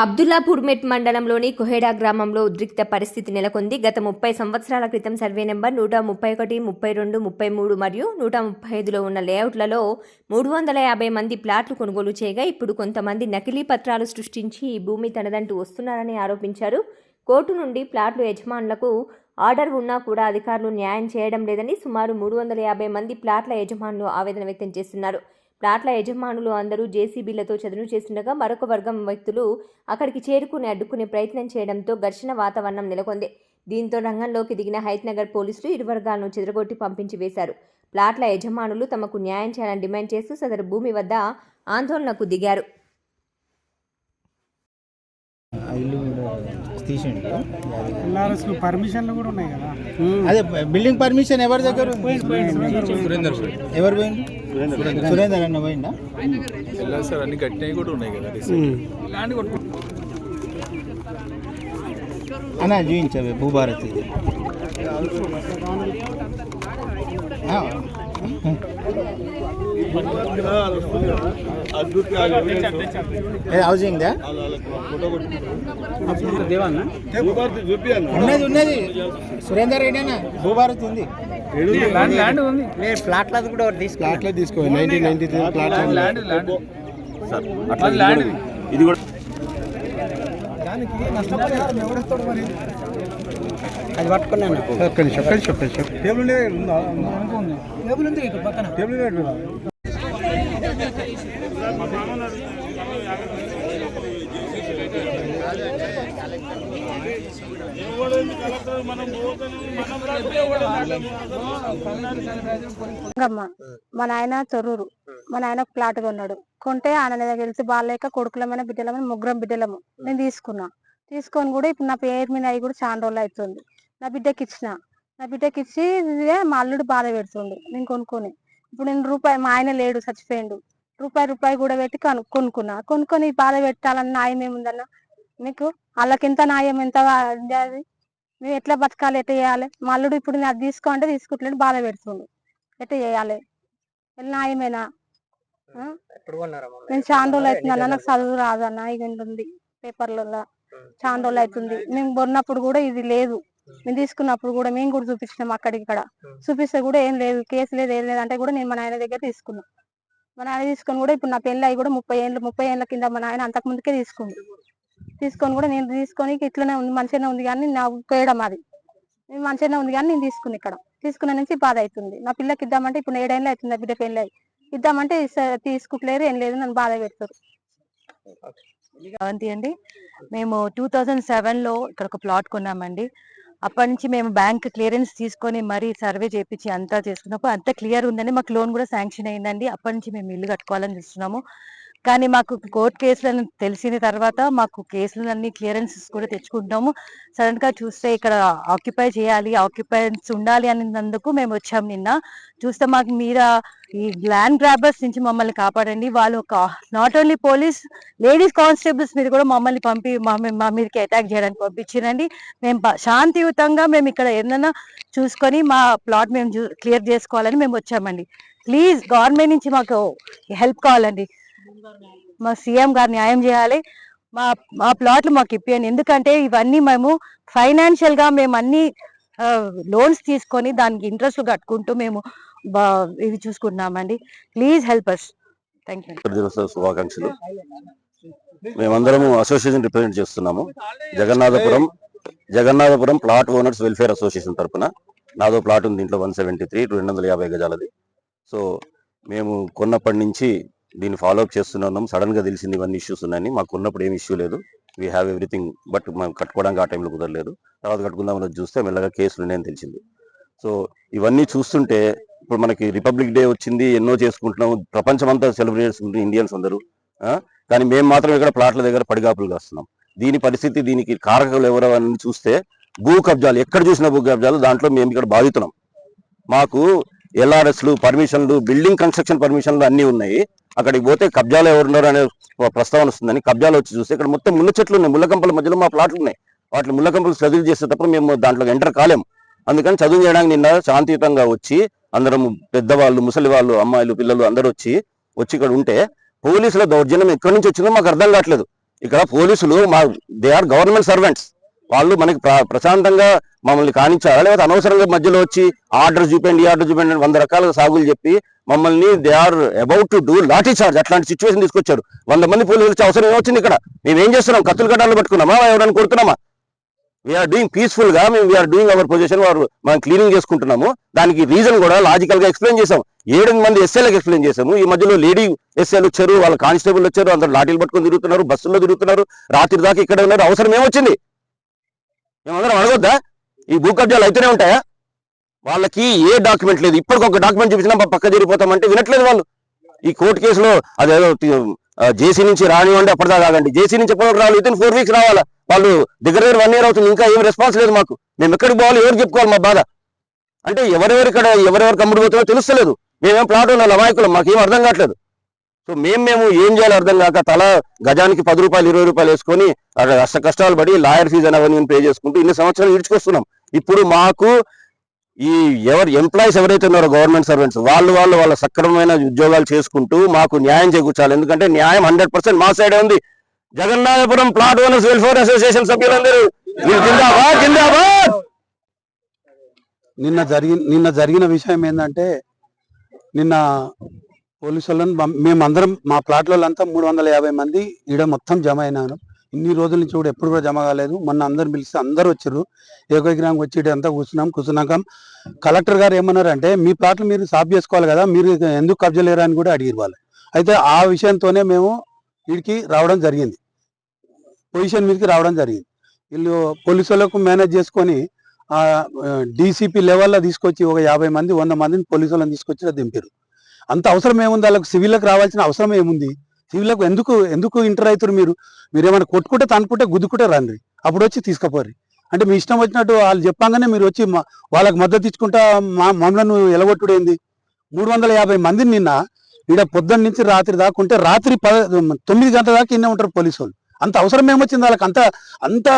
అబ్దుల్లాపూర్మెట్ మండలంలోని కొహెడా గ్రామంలో ఉద్రిక్త పరిస్థితి నెలకొంది. గత 30 సంవత్సరాల క్రితం సర్వే నెంబర్ 131, 32, 33 మరియు 135లో ఉన్న లేఅవుట్లలో 350 మంది ప్లాట్లు కొనుగోలు చేయగా ఇప్పుడు కొంతమంది నకిలీ పత్రాలు సృష్టించి ఈ భూమి తనదంటూ వస్తున్నారని ఆరోపించారు. కోర్టు నుండి ప్లాట్లు యజమానులకు ఆర్డర్ ఉన్నా కూడా అధికారులు న్యాయం చేయడం లేదని సుమారు 350 మంది ప్లాట్ల యజమానులు ఆవేదన వ్యక్తం చేస్తున్నారు. ప్లాట్ల యజమానులు అందరూ జేసీబీలతో చదును చేస్తుండగా మరొక వర్గం వ్యక్తులు అక్కడికి చేరుకుని అడ్డుకునే ప్రయత్నం చేయడంతో ఘర్షణ వాతావరణం నెలకొంది. దీంతో రంగంలోకి దిగిన హైత్నగర్ పోలీసులు ఇరు వర్గాలను చెదరగొట్టి పంపించి వేశారు. ప్లాట్ల యజమానులు తమకు న్యాయం చేయాలని డిమాండ్ చేస్తూ సదరు భూమి వద్ద ఆందోళనకు దిగారు. పర్మిషన్లు కూడా ఉన్నాయి కదా. అదే బిల్డింగ్ పర్మిషన్ ఎవరి దగ్గర? ఎవరు పోయింది? సురేందర్ అన్న పోయిందా? సార్ అన్ని కట్టినవి కూడా ఉన్నాయి కదా. అన్న చూపించవే భూభారతి హౌసింగ్ ఉన్నది సురేందర్ రెడ్డి అన్న భూభారతి ఉంది. ఫ్లాట్ కూడా తీసుకో 1993 ఫ్లాట్ ఇది కూడా అది పట్టుకున్నాను. మా నాయన తొర్రూరు, మా నాయన ప్లాట్ కొన్నాడు. కొంటే ఆయన దగ్గర తెలిసి బాగాలేక కొడుకులమైన బిడ్డలమైన ముగ్గురం బిడ్డలము నేను తీసుకొని కూడా ఇప్పుడు నా పేరు మీద అవి కూడా చాలా రోజులు అవుతుంది. నా బిడ్డకి ఇచ్చి మా అల్లుడు బాధ పెడుతుండు. నేను కొనుక్కొని ఇప్పుడు నేను రూపాయి, మా ఆయన లేడు చచ్చిపోయిండు, రూపాయి కూడా పెట్టి కొనుక్కొని బాధ పెట్టాలని న్యాయం ఏముందన్న మీకు? వాళ్ళకి ఎంత న్యాయం, ఎంత అది మేము ఎట్లా బతకాలి, ఎట్లా చేయాలి? మా అల్లుడు ఇప్పుడు నేను అది తీసుకోంటే తీసుకుంటలేడు, బాధ పెడుతుండు. ఎట్లా చేయాలి? న్యాయమేనా? నేను చాలా రోజులు అవుతుందన్న, నాకు చదువు రాదన్న, ఇది ఉంది పేపర్లలో చాలా రోజులు అవుతుంది. మేము కొన్నప్పుడు కూడా ఇది లేదు, మేము తీసుకున్నప్పుడు కూడా మేము కూడా చూపించినాం, ఇక్కడ చూపిస్తే కూడా ఏం లేదు, కేసు లేదు, ఏం లేదు అంటే కూడా నేను మా నాయన దగ్గర తీసుకున్నాను. మా నాయన తీసుకొని కూడా ఇప్పుడు నా పెళ్ళి అయ్యి కూడా 30 ఏళ్ళ కింద మా నాయన అంతకు ముందుకే తీసుకొని కూడా నేను తీసుకొని ఇట్లనే ఉంది, మంచిగానే ఉంది కానీ నాకు పోయడం అది మంచిగానే ఉంది కానీ నేను తీసుకున్న నుంచి బాధ అవుతుంది. నా పిల్లకి ఇద్దామంటే ఇప్పుడు 7 ఏళ్ళు అవుతుంది, బిడ్డ పెళ్ళి అయ్యి ఇద్దామంటే తీసుకుంటలేరు, ఏం లేదు, నన్ను బాధ పెడతారు. అవంతి అండి, మేము 2007లో ఇక్కడ ఒక ప్లాట్ కొన్నామండి. అప్పటి నుంచి మేము బ్యాంక్ క్లియరెన్స్ తీసుకొని మరీ సర్వే చేయించి అంతా చేసుకున్నప్పుడు అంతా క్లియర్ ఉందని మాకు లోన్ కూడా శాంక్షన్ అయిందండి. అప్పటి నుంచి మేము ఇల్లు కట్టుకోవాలని చూస్తున్నాము. కానీ మాకు కోర్టు కేసులను తెలిసిన తర్వాత మాకు కేసులన్నీ క్లియరెన్సెస్ కూడా తెచ్చుకుంటాము. సడన్ గా చూస్తే ఇక్కడ ఆక్యుపై చేయాలి, ఆక్యుపైన్స్ ఉండాలి అన్నందుకు మేము వచ్చాము. నిన్న చూస్తే మాకు మీద ఈ ల్యాండ్ గ్రాబర్స్ నుంచి మమ్మల్ని కాపాడండి. వాళ్ళు not only police, ladies constables మీద కూడా మమ్మల్ని మా మీదకి అటాక్ చేయడానికి పంపించారండి. మేము శాంతియుతంగా మేము ఇక్కడ ఏదైనా చూసుకొని మా ప్లాట్ మేము క్లియర్ చేసుకోవాలని మేము వచ్చామండి. ప్లీజ్ గవర్నమెంట్ నుంచి మాకు హెల్ప్ కావాలండి. మా సీఎం గారు న్యాయం చేయాలి, మా ప్లాట్లు మాకు ఇప్పియండి. ఎందుకంటే ఇవన్నీ మేము ఫైనాన్షియల్ గా మేము అన్ని లోన్స్ తీసుకొని దానికి ఇంట్రెస్ట్ కట్టుకుంటూ మేము ఇవి చూసుకుంటున్నామండి. Please help us. Thank you. శుభాకాంక్షలు. మేమందరము అసోసియేషన్ రిప్రజెంట్ చేస్తున్నాము. Jagannathapuram plot owners welfare association తరఫున నాదో ప్లాట్ ఉంది, దీంట్లో 173 250 గజాలది. సో మేము కొన్నప్పటి నుంచి దీన్ని ఫాలోఅప్ చేస్తున్నాం. సడన్ గా తెలిసింది ఇవన్నీ ఇష్యూస్ ఉన్నాయని. మాకు ఉన్నప్పుడు ఏమి ఇష్యూ లేదు, వీ హ్యావ్ ఎవ్రీథింగ్. బట్ మేము కట్టుకోవడానికి ఆ టైంలో కుదరలేదు. తర్వాత కట్టుకుందామని చూస్తే మెల్లగా కేసులు ఉన్నాయని తెలిసింది. సో ఇవన్నీ చూస్తుంటే ఇప్పుడు మనకి రిపబ్లిక్ డే వచ్చింది, ఎన్నో చేసుకుంటున్నాం, ప్రపంచమంతా సెలబ్రేట్ చేసుకుంటున్నాం ఇండియన్స్ అందరూ. కానీ మేము మాత్రం ఇక్కడ ప్లాట్ల దగ్గర పడిగాపులు కాస్తున్నాం. దీని పరిస్థితి, దీనికి కారకులు ఎవరు అని చూస్తే భూ కబ్జాలు, ఎక్కడ చూసినా భూ కబ్జాలు. దాంట్లో మేము ఇక్కడ బాధితున్నాం. మాకు ఎల్ఆర్ఎస్లు, పర్మిషన్లు, బిల్డింగ్ కన్స్ట్రక్షన్ పర్మిషన్లు అన్నీ ఉన్నాయి. అక్కడికి పోతే కబ్జాలు ఎవరున్నారు అనే ప్రస్తావన వస్తుందని కబ్జాలు వచ్చి చూస్తే ఇక్కడ మొత్తం ముళ్ళ చెట్లు ఉన్నాయి, ముళ్ళ కంపల మధ్యలో మా ప్లాట్లు ఉన్నాయి. వాటి ముళ్ళ కంపలు చదువు చేసేటప్పుడు మేము దాంట్లో ఎంటర్ కాలేము. అందుకని చదువు చేయడానికి నిన్న శాంతియుతంగా వచ్చి అందరం పెద్దవాళ్ళు, ముసలి వాళ్ళు, అమ్మాయిలు, పిల్లలు అందరూ వచ్చి ఇక్కడ ఉంటే పోలీసుల దౌర్జన్యం ఎక్కడి నుంచి వచ్చిందో మాకు అర్థం కావట్లేదు. ఇక్కడ పోలీసులు దే ఆర్ గవర్నమెంట్ సర్వెంట్స్. వాళ్ళు మనకి ప్రశాంతంగా మమ్మల్ని కానిచ్చారా, లేకపోతే అనవసరంగా మధ్యలో వచ్చి ఆర్డర్ చూపండి 100 రకాలుగా సాగులు చెప్పి మమ్మల్ని they are about to do lathi charge అట్లాంటి సిచ్యువేషన్ తీసుకొచ్చారు. 100 మంది పోలీసులు వచ్చే అవసరం ఏమొచ్చింది? ఇక్కడ మేము ఏం చేస్తున్నాం? కత్తులు కట్టాలు పట్టుకున్నామా, ఎవరైనా కొడుతున్నామా? వీఆర్ డూయింగ్ పీస్ఫుల్ గా, వీఆర్ డూయింగ్ అవర్ పొజిషన్, మనం క్లీనింగ్ చేసుకుంటున్నాము. దానికి రీజన్ కూడా లాజికల్ గా ఎక్స్ప్లెయిన్ చేసాం. 7 మంది ఎస్ఏలకు ఎక్స్ప్లెయిన్ చేసాము. ఈ మధ్యలో లేడీ ఎస్ఏలు వచ్చారు, వాళ్ళ కానిస్టేబుల్ వచ్చారు, అందరూ లాఠీలు పట్టుకొని తిరుగుతున్నారు, బస్సుల్లో తిరుగుతున్నారు, రాత్రి దాకా ఇక్కడ ఉన్నారు. అవసరం ఏమొచ్చింది? మేమందరం అడగొద్దా? ఈ భూ కబ్జాలు అయితేనే ఉంటాయా? వాళ్ళకి ఏ డాక్యుమెంట్ లేదు. ఇప్పటికి ఒక డాక్యుమెంట్ చూపించినా పక్క జరిగిపోతామంటే వినట్లేదు వాళ్ళు. ఈ కోర్టు కేసులో అదేదో జేసీ నుంచి రానివ్వండి, అప్పటిదాకా ఆగండి. జేసీ నుంచి ఎప్పటికి రావాలి? వితిన్ 4 వీక్స్ రావాలా? వాళ్ళు దగ్గర 1 year అవుతుంది, ఇంకా ఏం రెస్పాన్స్ లేదు మాకు. మేము ఎక్కడికి పోవాలి? ఎవరు చెప్పుకోవాలి మా బాధ? అంటే ఎవరెవరు కమ్ముడు పోతుందో తెలుస్తలేదు. మేమేం ప్లాట్ ఉన్న అమాయకులం, మాకేం అర్థం కావట్లేదు. సో మేము ఏం చేయాలో అర్థం కాక తల గజానికి 10 రూపాయలు 20 రూపాయలు వేసుకొని అష్ట కష్టాలు పడి లాయర్ ఫీజు అవన్నీ పే చేసుకుంటూ ఇన్ని సంవత్సరాలు ఈడ్చుకొస్తున్నాం. ఇప్పుడు మాకు ఈ ఎంప్లాయీస్ ఎవరైతే ఉన్నారో గవర్నమెంట్ సర్వెంట్స్ వాళ్ళ సక్రమమైన ఉద్యోగాలు చేసుకుంటూ మాకు న్యాయం చేకూర్చాలి. ఎందుకంటే న్యాయం 100% మా సైడే ఉంది. Jagannathapuram plot owners welfare association సభ్యులందరూ జిందాబాద్ జిందాబాద్. నిన్న జరిగిన విషయం ఏంటంటే, నిన్న పోలీసు వాళ్ళని మేమందరం మా ప్లాట్లంతా 350 మంది ఈడ మొత్తం జమ అయినాను. ఇన్ని రోజుల నుంచి కూడా ఎప్పుడు కూడా జమ కాలేదు. మొన్న అందరు పిలిస్తే అందరు వచ్చారు. ఏకగ్రామం వచ్చి అంతా కూర్చున్నాక కలెక్టర్ గారు ఏమన్నారంటే, మీ ప్లాట్లు మీరు సాఫ్ చేసుకోవాలి కదా, మీరు ఎందుకు కబ్జా లేరా అని కూడా అడిగారు వాళ్ళు. అయితే ఆ విషయంతోనే మేము వీడికి రావడం జరిగింది, పొజిషన్ మీదకి రావడం జరిగింది. వీళ్ళు పోలీసు వాళ్ళకు మేనేజ్ చేసుకొని డీసీపీ లెవెల్లో తీసుకొచ్చి ఒక 50 మంది 100 మందిని పోలీసు వాళ్ళని తీసుకొచ్చి దింపారు. అంత అవసరం ఏముంది? వాళ్ళకు సివిల్లకు రావాల్సిన అవసరం ఏముంది? సివిల్లకు ఎందుకు ఇంటర్ అవుతారు? మీరు ఏమైనా కొట్టుకుంటే తనుకుంటే గుద్దుకుంటే రండి, అప్పుడు వచ్చి తీసుకుపోరు. అంటే మీ ఇష్టం వచ్చినట్టు వాళ్ళు చెప్పంగానే మీరు వచ్చి వాళ్ళకి మద్దతు ఇచ్చుకుంటా మమ్మల్ని ఎలగొట్టుడు ఏంది? 350 మందిని నిన్న ఈడ పొద్దున్న నుంచి రాత్రి దాకా ఉంటే రాత్రి 9 గంటల దాకా ఇన్నే ఉంటారు పోలీసు వాళ్ళు. అంత అవసరం ఏమొచ్చింది వాళ్ళకి? అంత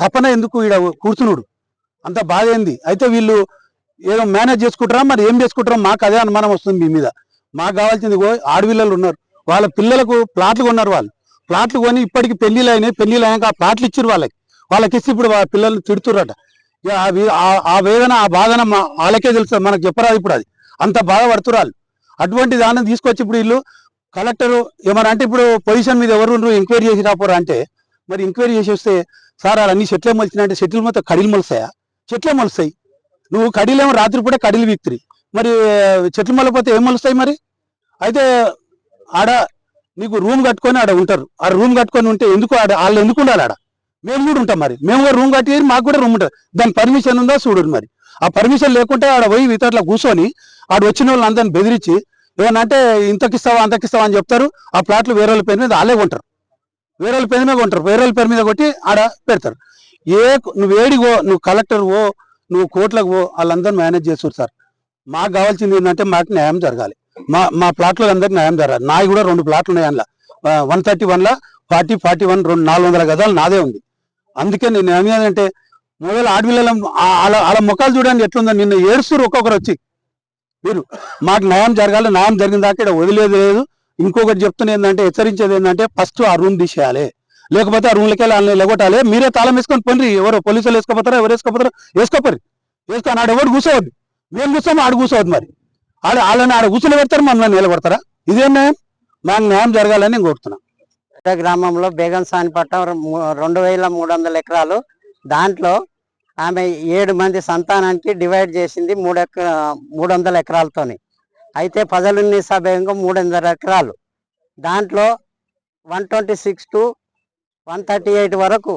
తపన ఎందుకు ఈడ కూర్చున్నాడు? అంత బాధ ఏంది? అయితే వీళ్ళు ఏదో మేనేజ్ చేసుకుంటారా, మరి ఏం చేసుకుంటారా? మాకు అదే అనుమానం వస్తుంది మీ మీద. మాకు కావాల్సింది ఆడపిల్లలు ఉన్నారు, వాళ్ళ పిల్లలకు ప్లాట్లు కొన్నారు. వాళ్ళు ప్లాట్లు కొని ఇప్పటికి పెళ్లిళ్ళు అయినాక ఆ ప్లాట్లు ఇచ్చారు వాళ్ళకి ఇచ్చి ఇప్పుడు వాళ్ళ పిల్లల్ని తిడుతుర్రట. ఆ వేదన ఆ బాధన వాళ్ళకే తెలుసు, మనకు చెప్పరాదు. ఇప్పుడు అది అంత బాధపడుతున్నారు. అటువంటి దాన్ని తీసుకొచ్చి ఇప్పుడు వీళ్ళు కలెక్టర్ ఏమన్నా అంటే, ఇప్పుడు పొజిషన్ మీద ఎవరు ఎంక్వైరీ చేసి రాపోరా అంటే, మరి ఎంక్వైరీ చేసి వస్తే సార్ అన్ని చెట్లే మొలిచినాయంటే, చెట్లు మొత్తం కడీలు మొలుస్తాయా? చెట్లే మొలుస్తాయి. నువ్వు కడీలేమో రాత్రిపూట కడీలు వీక్తిరి, మరి చెట్లు మొలకపోతే ఏం మొలుస్తాయి మరి? అయితే ఆడ నీకు రూమ్ కట్టుకొని ఆడ ఉంటారు. ఆ రూమ్ కట్టుకొని ఉంటే ఎందుకు వాళ్ళు ఎందుకు ఉండాలి ఆడ? మేము కూడా ఉంటాం. మరి మేము కూడా రూమ్ కట్టి మాకు కూడా రూమ్ ఉంటుంది. దాని పర్మిషన్ ఉందా చూడండి. మరి ఆ పర్మిషన్ లేకుంటే ఆడ పోయి ఇతట్లా కూర్చొని ఆడ వచ్చిన వాళ్ళు అందరిని బెదిరించి ఏమన్నా అంటే ఇంతకిస్తావా అంతకిస్తావా అని చెప్తారు. ఆ ప్లాట్లు వేరే వాళ్ళ పేరు మీద వాళ్ళే కొంటారు, వేరే వాళ్ళ పేరు మీద కొంటారు, వేరే వాళ్ళ పేరు మీద కొట్టి ఆడ పెడతారు. నువ్వు ఏడిగో, నువ్వు కలెక్టర్ ఓ, నువ్వు కోర్టులకు పో, వాళ్ళందరూ మేనేజ్ చేస్తారు సార్. మాకు కావాల్సింది ఏంటంటే మాకు న్యాయం జరగాలి. మా ప్లాట్లో అందరికి న్యాయం జరగాలి. నాయి కూడా 2 ప్లాట్లు ఉన్నాయి. అందులో 131లో 40, 41 400 గదాలు నాదే ఉంది. అందుకే నేను ఏమేదంటే, మొదలు ఆడపిల్లల వాళ్ళ ముఖాలు చూడండి ఎట్లుందో. నిన్న ఏడుస్తారు ఒక్కొక్కరు వచ్చి. మీరు మాకు న్యాయం జరగాలి, న్యాయం జరిగిన దాకా ఇక్కడ వదిలేదు లేదు. ఇంకొకటి చెప్తున్నా ఏంటంటే, హెచ్చరించేది ఏంటంటే, ఫస్ట్ ఆ రూమ్ తీసేయాలి, లేకపోతే ఆ రూమ్లకి వెళ్ళి వాళ్ళని ఎగొట్టాలి. మీరే తాళం వేసుకొని పోండి. ఎవరు పోలీసులు వేసుకోపోతారా, ఎవరు వేసుకోపోతారో వేసుకోపోరు. వేసుకొని ఆడ ఎవరు కూర్చోవద్దు, మేము కూర్చోము ఆడ కూర్చోవద్దు. మరి వాళ్ళని ఆడ కూర్చొని పెడతారు, మమ్మల్ని నిలబడతారా? ఇదేం న్యాయం? మాకు న్యాయం జరగాలని నేను కోరుతున్నాను. గ్రామంలో బేగం సానిపట్నం 2300 ఎకరాలు. దాంట్లో ఆమె 7 మంది సంతానానికి డివైడ్ చేసింది 300 ఎకరాలతోని. అయితే ఫజలున్నీసా బేగం 300 ఎకరాలు. దాంట్లో 126 to 138 వరకు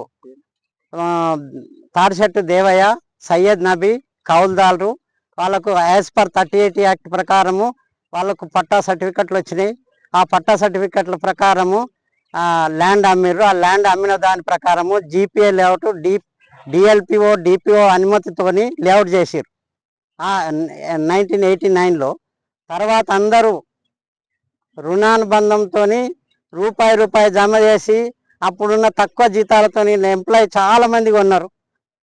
తాడిశెట్టు దేవయ్య, సయ్యద్ నబీ కౌల్దారు వాళ్ళకు యాజ్ పర్ 38 యాక్ట్ ప్రకారము వాళ్ళకు పట్టా సర్టిఫికెట్లు వచ్చినాయి. ఆ పట్టా సర్టిఫికెట్ల ప్రకారము ల్యాండ్ అమ్మిర్రు. ఆ ల్యాండ్ అమ్మిన దాని ప్రకారము జీపీఏ లేఅవుట్ డిఎల్పిఓ డిపిఓ అనుమతితోని లేఅవుట్ చేసిర్రు 1989లో. తర్వాత అందరూ రుణానుబంధంతో రూపాయి జమ చేసి అప్పుడున్న తక్కువ జీతాలతో ఎంప్లాయీ చాలా మంది కొన్నారు.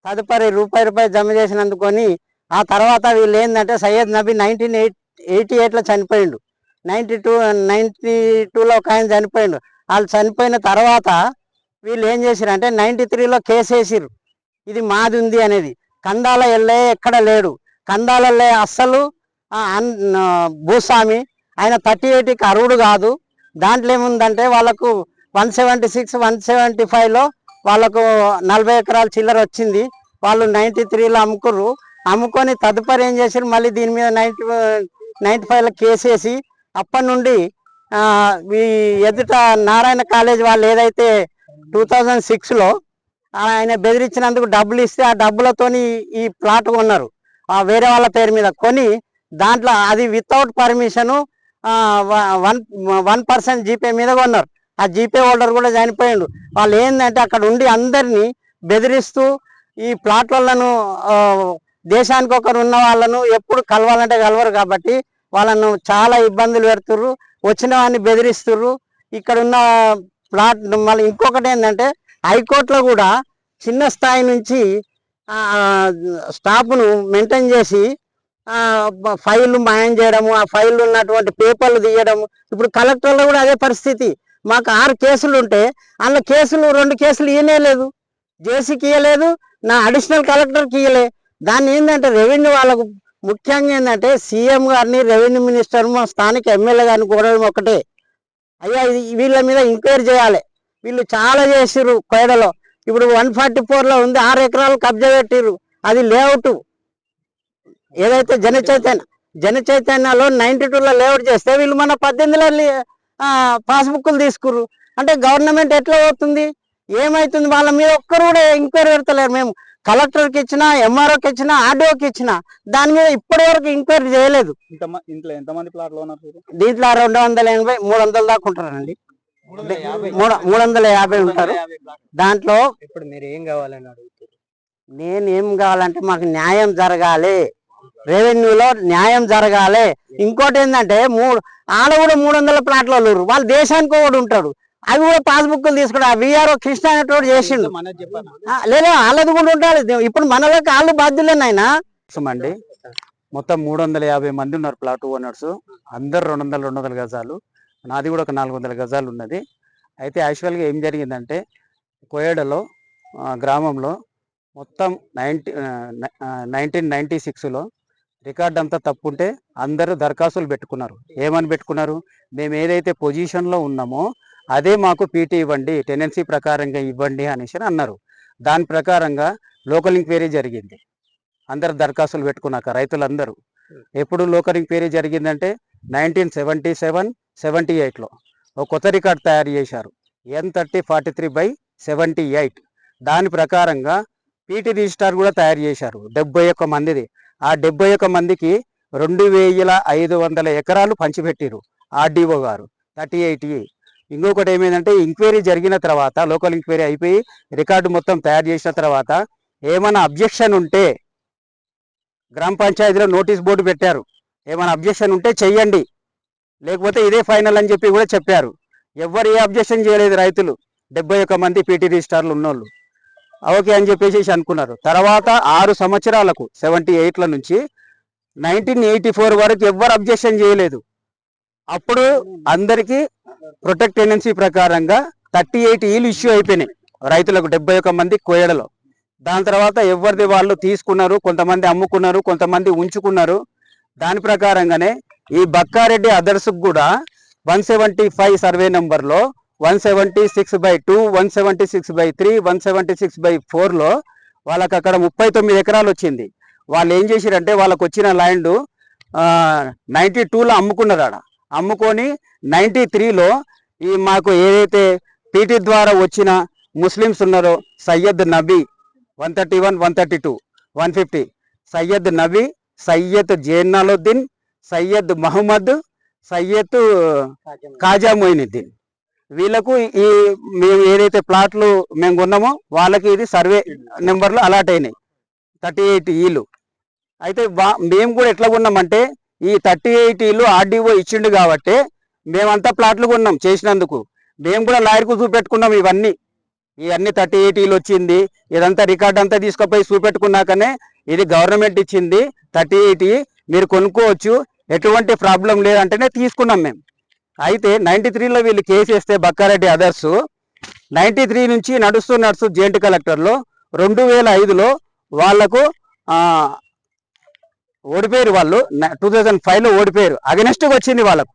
తదుపరి రూపాయి జమ చేసినందుకొని ఆ తర్వాత వీళ్ళు ఏంటంటే, సయ్యద్ నబీ 1988లో చనిపోయిండు, 92లో ఒక ఆయన చనిపోయిండు. వాళ్ళు చనిపోయిన తర్వాత వీళ్ళు ఏం చేశారంటే 93లో కేసు వేసిర్రు, ఇది మాది ఉంది అనేది. కందాల ఎల్లే ఎక్కడ లేడు, కందాలల్లే అస్సలు భూస్వామి, ఆయన 38కి అర్హుడు కాదు. దాంట్లో ఏముందంటే వాళ్ళకు 176, 175లో వాళ్ళకు 40 ఎకరాల చిల్లర వచ్చింది. వాళ్ళు 93లో అమ్ముకుర్రు. అమ్ముకొని తదుపరి ఏం చేశారు, మళ్ళీ దీని మీద 95లో కేసు వేసి అప్పటి నుండి ఈ ఎదుట నారాయణ కాలేజ్ వాళ్ళు ఏదైతే 2006లో ఆయన బెదిరించినందుకు డబ్బులు ఇస్తే ఆ డబ్బులతోని ఈ ప్లాట్ కొన్నారు, వేరే వాళ్ళ పేరు మీద కొని. దాంట్లో అది వితౌట్ పర్మిషను 1% జీపే మీద కొన్నారు. ఆ జీపే హోల్డర్ కూడా చనిపోయిండు. వాళ్ళు ఏంటంటే అక్కడ ఉండి అందరినీ బెదిరిస్తూ ఈ ప్లాట్లను దేశానికి ఒకరు ఉన్న వాళ్ళను ఎప్పుడు కలవాలంటే కలవరు కాబట్టి వాళ్ళను చాలా ఇబ్బందులు పెడుతుర్రు, వచ్చిన వాడిని బెదిరిస్తుర్రు. ఇక్కడ ఉన్న ప్లాట్ మళ్ళీ ఇంకొకటి ఏంటంటే హైకోర్టులో కూడా చిన్న స్థాయి నుంచి స్టాఫ్ను మెయింటైన్ చేసి ఫైళ్ళు మాయం చేయడము, ఆ ఫైళ్ళు ఉన్నటువంటి పేపర్లు తీయడము. ఇప్పుడు కలెక్టర్లో కూడా అదే పరిస్థితి. మాకు 6 కేసులు ఉంటే అందులో 2 కేసులు ఇయ్యలేదు, జేసీకి ఇయ్యలేదు, నా అడిషనల్ కలెక్టర్కి ఇయ్యలే. దాన్ని ఏంటంటే రెవెన్యూ వాళ్ళకు ముఖ్యంగా ఏంటంటే సీఎం గారిని, రెవెన్యూ మినిస్టర్, మా స్థానిక ఎమ్మెల్యే గారిని కోరడం ఒకటే, అయ్యా ఇది వీళ్ళ మీద ఎంక్వైరీ చేయాలి. వీళ్ళు చాలా చేసిర్రు కోయడలో. ఇప్పుడు 144లో ఉంది, 6 ఎకరాలు కబ్జా పెట్టిర్రు. అది లేఅవుట్ ఏదైతే జన చైతన్యలో 92లో లేఅవుట్ చేస్తే వీళ్ళు మన 18లో పాస్బుక్లు తీసుకుర్రు. అంటే గవర్నమెంట్ ఎట్లా అవుతుంది, ఏమైతుంది? వాళ్ళ మీద ఒక్కరు కూడా ఎంక్వైరీ పెడతలేరు. మేము కలెక్టర్కి ఇచ్చినా, ఎంఆర్ఓకి ఇచ్చినా, ఆర్డీఓకి ఇచ్చినా దాని మీద ఇప్పటి వరకు ఎంక్వైరీ చేయలేదు. ఇంట్లో ఎంతమంది ప్లాట్లు ఉన్నారు? దీంట్లో 280, 300 దాకా ఉంటారండి. 350 ఉంటారు. దాంట్లో ఇప్పుడు మీరు ఏం కావాలని అడుగుతారు? నేనేం కావాలంటే మాకు న్యాయం జరగాలి, రెవెన్యూలో న్యాయం జరగాలి. ఇంకోటి ఏంటంటే ఆడ కూడా 300 ప్లాట్లు వాళ్ళు దేశానికి ఒకటి ఉంటాడు, అవి కూడా పాస్బుక్లు తీసుకుంటారు. ఆ విఆర్ఓ కృష్ణ అనేటోడు చేసిండు. లేదా వాళ్ళది కూడా ఉండాలి. ఇప్పుడు మనలోకి వాళ్ళు బాధ్యులేనాయనా అండి. మొత్తం 350 మంది ఉన్నారు ప్లాట్ ఓనర్స్. అందరు 200 గజాలు. నాది కూడా ఒక 400 గజాలు ఉన్నది. అయితే యాక్చువల్గా ఏం జరిగిందంటే కోయడలో గ్రామంలో మొత్తం 1996లో రికార్డ్ అంతా తప్పుంటే అందరూ దరఖాస్తులు పెట్టుకున్నారు. ఏమని పెట్టుకున్నారు, మేము ఏదైతే పొజిషన్లో ఉన్నామో అదే మాకు పీటీ ఇవ్వండి, టెనెన్సీ ప్రకారంగా ఇవ్వండి అనేసి అన్నారు. దాని ప్రకారంగా లోకల్ ఎంక్వైరీ జరిగింది. అందరు దరఖాస్తులు పెట్టుకున్నాక రైతులందరూ. ఎప్పుడు లోకల్ ఎంక్వైరీ జరిగిందంటే 1977, 78లో ఒక కొత్త రికార్డ్ తయారు చేశారు, N3043/78. దాని ప్రకారంగా పీటీ రిజిస్టార్ కూడా తయారు చేశారు 71 మందిది. ఆ 71 మందికి 2500 ఎకరాలు పంచిపెట్టిరు ఆర్డీఓ గారు 38E. ఇంకొకటి ఏమైందంటే ఎంక్వైరీ జరిగిన తర్వాత, లోకల్ ఎంక్వైరీ అయిపోయి రికార్డు మొత్తం తయారు చేసిన తర్వాత ఏమైనా అబ్జెక్షన్ ఉంటే గ్రామ పంచాయతీలో నోటీస్ బోర్డు పెట్టారు, ఏమైనా అబ్జెక్షన్ ఉంటే చెయ్యండి, లేకపోతే ఇదే ఫైనల్ అని చెప్పి కూడా చెప్పారు. ఎవరు ఏ అబ్జెక్షన్ చేయలేదు రైతులు, 71 మంది పీటీ రిజిస్టార్లు ఉన్నోళ్ళు ఓకే అని చెప్పేసి అనుకున్నారు. తర్వాత 6 సంవత్సరాలకు 78ల నుంచి 1984 వరకు ఎవ్వరు అబ్జెక్షన్ చేయలేదు. అప్పుడు అందరికీ ప్రొటెక్ట్ టెనెన్సీ ప్రకారంగా 38 ఇష్యూ అయిపోయినాయి రైతులకు 71 మంది కోయడలో. దాని తర్వాత ఎవరిది వాళ్ళు తీసుకున్నారు, కొంతమంది అమ్ముకున్నారు, కొంతమంది ఉంచుకున్నారు. దాని ప్రకారంగానే ఈ బక్కారెడ్డి అదర్స్ కూడా 175 సర్వే నెంబర్లో 176/2, 176/3, 176/4లో వాళ్ళకి అక్కడ 39 ఎకరాలు వచ్చింది. వాళ్ళు ఏం చేశారంటే వాళ్ళకు వచ్చిన ల్యాండ్ 92లో అమ్ముకున్నారు. ఆడ అమ్ముకొని 93లో ఈ మాకు ఏదైతే పీటీ ద్వారా వచ్చిన ముస్లిమ్స్ ఉన్నారో సయ్యద్ నబీ 131, 132, 150, సయ్యద్ నబీ, సయ్యద్ జైనాలుద్దీన్, సయ్యద్ మహమ్మద్, సయ్యద్ ఖాజా మొయినుద్దీన్, వీళ్ళకు ఈ మేము ఏదైతే ప్లాట్లు మేము కొన్నామో వాళ్ళకి ఇది సర్వే నెంబర్లు అలాట్ అయినాయి 38 అయితే మేము కూడా ఎట్లా కొన్నామంటే ఈ 38 ఆర్డీఓ ఇచ్చిండు కాబట్టి మేమంతా ప్లాట్లు కొన్నాం చేసినందుకు. మేము కూడా లాయర్కు చూపెట్టుకున్నాం ఇవన్నీ 38 వచ్చింది, ఇదంతా రికార్డ్ అంతా తీసుకుపోయి చూపెట్టుకున్నాకనే ఇది గవర్నమెంట్ ఇచ్చింది 38 మీరు కొనుక్కోవచ్చు, ఎటువంటి ప్రాబ్లం లేదంటేనే తీసుకున్నాం మేము. అయితే 93లో వీళ్ళు కేసు వేస్తే బక్కారెడ్డి అదర్స్ 93 నుంచి నడుస్తూ జాయింట్ కలెక్టర్లో 2005లో వాళ్లకు ఓడిపోయారు. వాళ్ళు 2005లో ఓడిపోయారు. అగెనెస్ట్గా వచ్చింది వాళ్ళకు.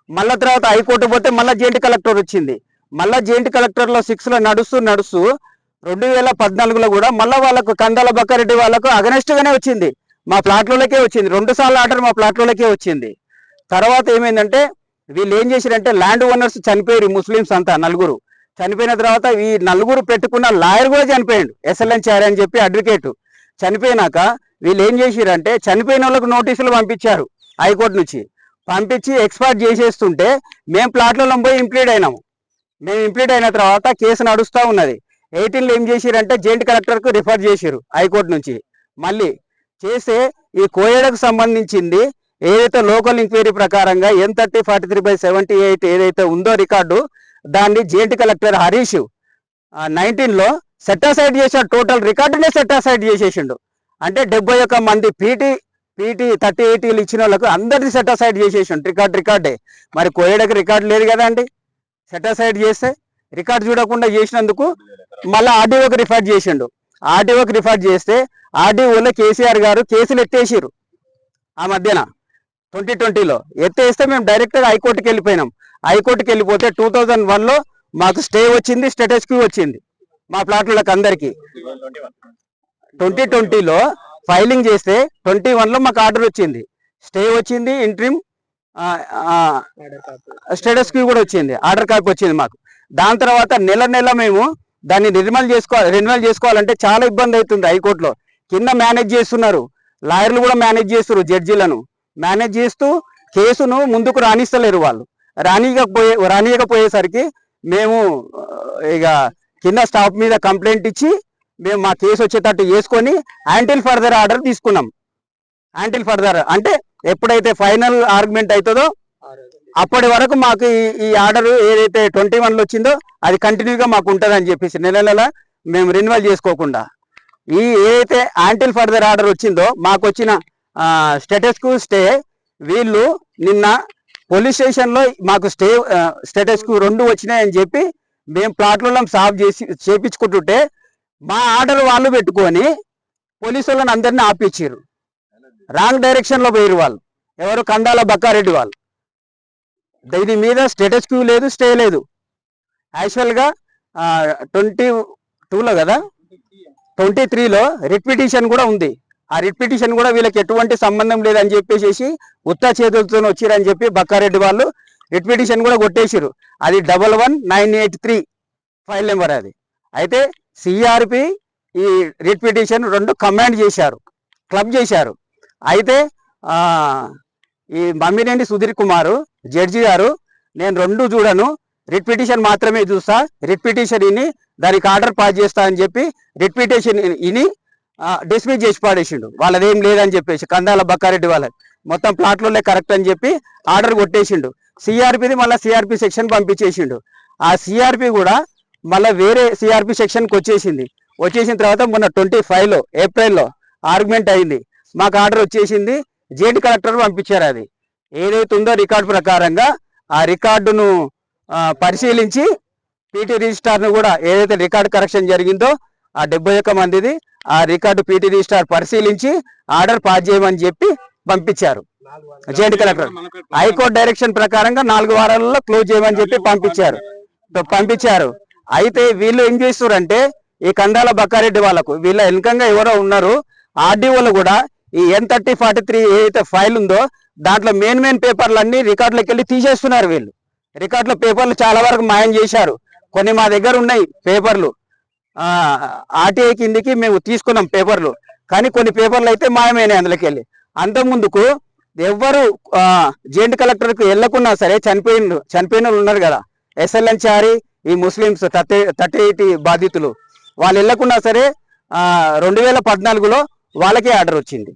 మళ్ళా తర్వాత హైకోర్టు పోతే మళ్ళీ జాయింట్ కలెక్టర్ వచ్చింది. మళ్ళీ జాయింట్ కలెక్టర్లో 6లో నడుస్తూ 2014లో కూడా మళ్ళీ వాళ్ళకు కందాల బక్కారెడ్డి వాళ్ళకు అగెనెస్ట్గానే వచ్చింది. మా ప్లాట్లలోకే వచ్చింది. 2 సార్లు ఆర్డర్ మా ప్లాట్లలోకే వచ్చింది. తర్వాత ఏమైందంటే వీళ్ళు ఏం చేశారంటే ల్యాండ్ ఓనర్స్ చనిపోయారు, ముస్లిమ్స్ అంతా 4 చనిపోయిన తర్వాత ఈ 4 పెట్టుకున్న లాయర్ కూడా చనిపోయాడు, ఎస్ఎల్ఎన్ చారి అని చెప్పి అడ్వకేట్. చనిపోయినాక వీళ్ళు ఏం చేశారంటే చనిపోయిన వాళ్ళకు నోటీసులు పంపించారు హైకోర్టు నుంచి. పంపించి ఎక్స్పైర్ చేసేస్తుంటే మేము ప్లాట్లలో పోయి ఇంప్లీడ్ అయినాము. మేము ఇంప్లీడ్ అయిన తర్వాత కేసు నడుస్తూ ఉన్నది. 18లో ఏం చేశారంటే జాయింట్ కలెక్టర్కు రిఫర్ చేశారు హైకోర్టు నుంచి. మళ్ళీ చేస్తే ఈ కోయేడకు సంబంధించింది ఏదైతే లోకల్ ఎంక్వైరీ ప్రకారంగా N3043/78 ఏదైతే ఉందో రికార్డు, దాన్ని జాయింట్ కలెక్టర్ హరీష్ 19లో సెటాసైడ్ చేశాడు. టోటల్ రికార్డునే సెటాసైడ్ చేసేసిండు. అంటే 71 మంది పీటీ 3080 ఇచ్చిన వాళ్ళకు అందరిది సెటాసైడ్ చేసేసిండు. రికార్డే. మరి కోయేడకు రికార్డు లేదు కదా అండి. సెటాసైడ్ చేస్తే రికార్డు చూడకుండా చేసినందుకు మళ్ళీ ఆర్డీఓకి రిఫర్ చేసిండు. ఆర్డీఓకి రిఫర్ చేస్తే ఆర్డీఓలో కేసీఆర్ గారు కేసులు ఎత్తేసారు. ఆ మధ్యన 2020లో ఎత్తేస్తే మేము డైరెక్ట్గా హైకోర్టుకి వెళ్ళిపోయినాం. హైకోర్టుకి వెళ్ళిపోతే 2001లో మాకు స్టే వచ్చింది, స్టేటస్ క్యూ వచ్చింది మా ప్లాట్లకు అందరికీ. 2020లో ఫైలింగ్ చేస్తే 21లో మాకు ఆర్డర్ వచ్చింది, స్టే వచ్చింది, ఇంట్రిమ్ స్టేటస్ క్యూ కూడా వచ్చింది, ఆర్డర్ కాపీ వచ్చింది మాకు. దాని తర్వాత నెల మేము దాన్ని రెన్యువల్ చేసుకోవాలంటే చాలా ఇబ్బంది అవుతుంది హైకోర్టులో. కింద మేనేజ్ చేస్తున్నారు, లాయర్లు కూడా మేనేజ్ చేస్తున్నారు, జడ్జీలను మేనేజ్ చేస్తూ కేసును ముందుకు రాణిస్తలేరు వాళ్ళు. రానియకపోయేసరికి మేము ఇక కింద స్టాఫ్ మీద కంప్లైంట్ ఇచ్చి మేము మా కేసు వచ్చేటట్టు చేసుకొని యాంటిల్ ఫర్దర్ ఆర్డర్ తీసుకున్నాం. యాంటిల్ ఫర్దర్ అంటే ఎప్పుడైతే ఫైనల్ ఆర్గ్యుమెంట్ అవుతుందో అప్పటి వరకు మాకు ఈ ఆర్డర్ ఏదైతే 21లో వచ్చిందో అది కంటిన్యూగా మాకు ఉంటుందని చెప్పేసి నెల మేము రెన్యువల్ చేసుకోకుండా ఈ ఏదైతే యాంటిల్ ఫర్దర్ ఆర్డర్ వచ్చిందో మాకు వచ్చిన స్టేటస్కు స్టే వీళ్ళు నిన్న పోలీస్ స్టేషన్లో మాకు స్టేటస్కు 2 వచ్చినాయని చెప్పి మేము ప్లాట్లలో సాఫ్ చేపించుకుంటుంటే మా ఆర్డర్ వాళ్ళు పెట్టుకొని పోలీసు వాళ్ళని అందరినీ ఆపించారు. రాంగ్ డైరెక్షన్లో పోయారు వాళ్ళు. ఎవరు? కందాల బక్కారెడ్డి వాళ్ళు. దీని మీద స్టేటస్ క్యూ లేదు, స్టే లేదు. యాక్చువల్గా 22లో కదా 23లో రిట్ పిటిషన్ కూడా ఉంది. ఆ రిట్ పిటిషన్ కూడా వీళ్ళకి ఎటువంటి సంబంధం లేదని చెప్పేసి ఉత్తా చేతులతో వచ్చిరని చెప్పి బక్కారెడ్డి వాళ్ళు రిట్ పిటిషన్ కూడా కొట్టేసారు. అది 11983 ఫైల్ నెంబర్ అది. అయితే సిఆర్పి ఈ రిట్ పిటిషన్ 2 కమాండ్ చేశారు, క్లబ్ చేశారు. అయితే ఈ మమ్మినేని సుధీర్ కుమార్ జడ్జి గారు, నేను 2 చూడను, రిట్ పిటిషన్ మాత్రమే చూస్తా, రిట్ పిటిషన్ ఇని దానికి ఆర్డర్ పాస్ చేస్తా అని చెప్పి రిట్ పిటిషన్ ఇని డిస్మిస్ చేసి పాడేసిండు. వాళ్ళదేం లేదని చెప్పేసి కందాల బక్కారెడ్డి వాళ్ళకి మొత్తం ప్లాట్లోనే కరెక్ట్ అని చెప్పి ఆర్డర్ కొట్టేసిండు. సిఆర్పిది మళ్ళీ సిఆర్పి సెక్షన్ పంపించేసిండు. ఆ సిఆర్పి కూడా మళ్ళీ వేరే సిఆర్పి సెక్షన్కి వచ్చేసిన తర్వాత మొన్న 25లో ఏప్రిల్లో ఆర్గ్యుమెంట్ అయింది. మాకు ఆర్డర్ వచ్చేసింది, జాయింట్ కలెక్టర్ పంపించారు. అది ఏదైతే ఉందో రికార్డు ప్రకారంగా ఆ రికార్డును పరిశీలించి పీటీ రిజిస్టార్ను కూడా ఏదైతే రికార్డు కరెక్షన్ జరిగిందో ఆ 71 మందిది ఆ రికార్డు పీటీ రిజిస్టార్ పరిశీలించి ఆర్డర్ పాస్ చేయమని చెప్పి పంపించారు జాయింట్ కలెక్టర్. హైకోర్టు డైరెక్షన్ ప్రకారంగా 4 వారాలలో క్లోజ్ చేయమని చెప్పి పంపించారు. అయితే వీళ్ళు ఏం చేస్తారంటే ఈ కందాల బక్కారెడ్డి వాళ్ళకు వీళ్ళ వెనకంగా ఎవరో ఉన్నారు, ఆర్డీఓలు కూడా ఈ N3043 ఏదైతే ఫైల్ ఉందో దాంట్లో మెయిన్ పేపర్లన్నీ రికార్డులోకి వెళ్ళి తీసేస్తున్నారు. వీళ్ళు రికార్డులో పేపర్లు చాలా వరకు మాయం చేశారు. కొన్ని మా దగ్గర ఉన్నాయి పేపర్లు, ఆర్టీఐ కిందికి మేము తీసుకున్నాం పేపర్లు, కానీ కొన్ని పేపర్లు అయితే మాయమైనాయి అందులోకి వెళ్ళి. అంతకుముందుకు ఎవ్వరు జాయింట్ కలెక్టర్కు వెళ్ళకున్నా సరే చనిపోయిన ఉన్నారు కదా, ఎస్ఎల్ఎన్ చారి, ఈ ముస్లిమ్స్ 3080 బాధితులు, వాళ్ళు వెళ్ళకున్నా సరే 2014లో వాళ్ళకే ఆర్డర్ వచ్చింది.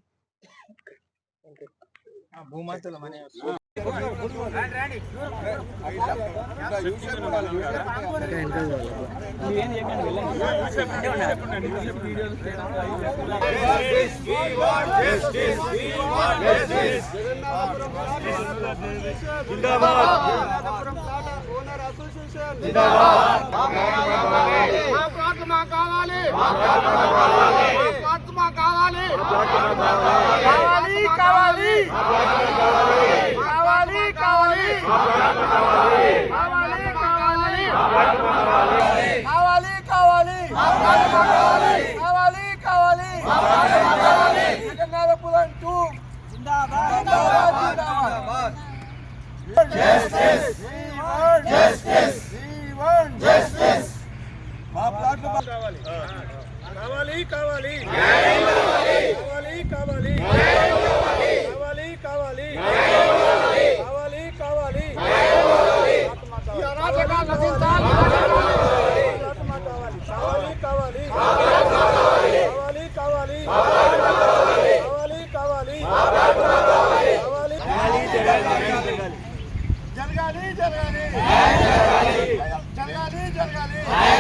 కావాలి